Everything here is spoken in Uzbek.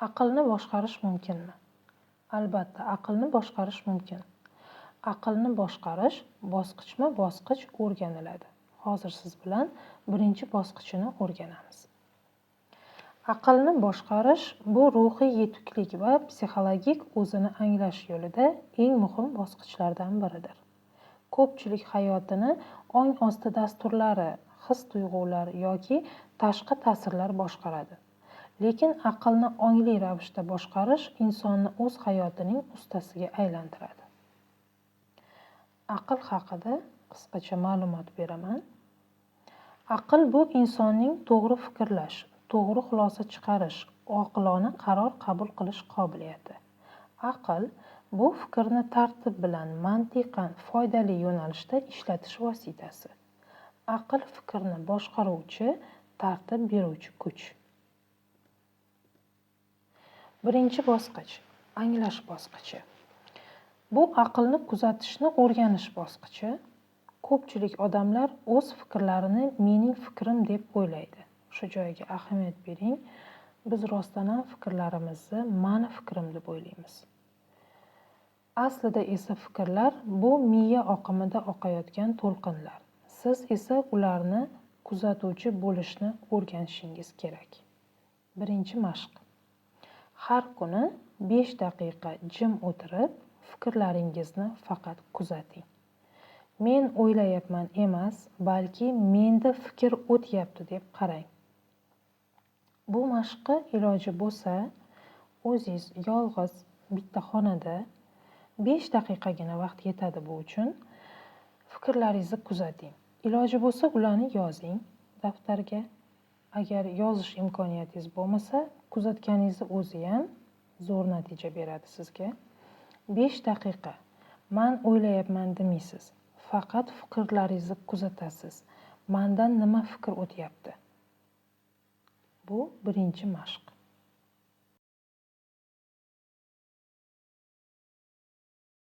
Aqlni boshqarish mumkinmi? Albatta, aqlni boshqarish mumkin. Aqlni boshqarish bosqichma-bosqich o'rganiladi. Hozir siz bilan birinchi bosqichini o'rganamiz. Aqlni boshqarish bu ruhiy yetuklik va psixologik o'zini anglash yo'lida eng muhim bosqichlardan biridir. Ko'pchilik hayotini ong osti dasturlari, his-tuyg'ular yoki tashqi ta'sirlar boshqaradi. Lekin aqlni ongli ravishda boshqarish insonni o'z hayotining ustasiga aylantiradi. Aql haqida qisqacha ma'lumot beraman. Aql bu insonning to'g'ri fikrlash, to'g'ri xulosa chiqarish, oqilona qaror qabul qilish qobiliyati. Aql bu fikrni tartib bilan, mantiqan, foydali yo'nalishda ishlatish vositasi. Aql fikrni boshqaruvchi, tartib beruvchi kuch. Birinchi bosqich – anglash bosqichi. Bu aqlni kuzatishni o'rganish bosqichi. Ko'pchilik odamlar o'z fikrlarini mening fikrim deb o'ylaydi. Shu joyga ahamiyat bering. Biz rostdan ham fikrlarimizni mani fikrim deb o'ylaymiz. Aslida esa fikrlar bu miya oqimida oqayotgan to'lqinlar. Siz esa ularni kuzatuvchi bo'lishni o'rganishingiz kerak. Birinchi mashq. Har kuni 5 daqiqa jim o'tirib, fikrlaringizni faqat kuzating. Men o'ylayapman emas, balki menda fikr o'tyapti deb qarang. Bu mashqqa iloji bo'lsa, o'zingiz yolg'iz bitta xonada 5 daqiqagina vaqt yetadi bu uchun. Fikrlaringizni kuzating. Iloji bo'lsa, ularni yozing daftarga. Agar yozish imkoniyatingiz bo'lmasa, kuzatganingizni o'zi ham zo'r natija beradi sizga. 5 daqiqa man o'ylayapman demaysiz. Faqat fikrlaringizni kuzatasiz. Mandan nima fikr o'tyapti? Bu birinchi mashq.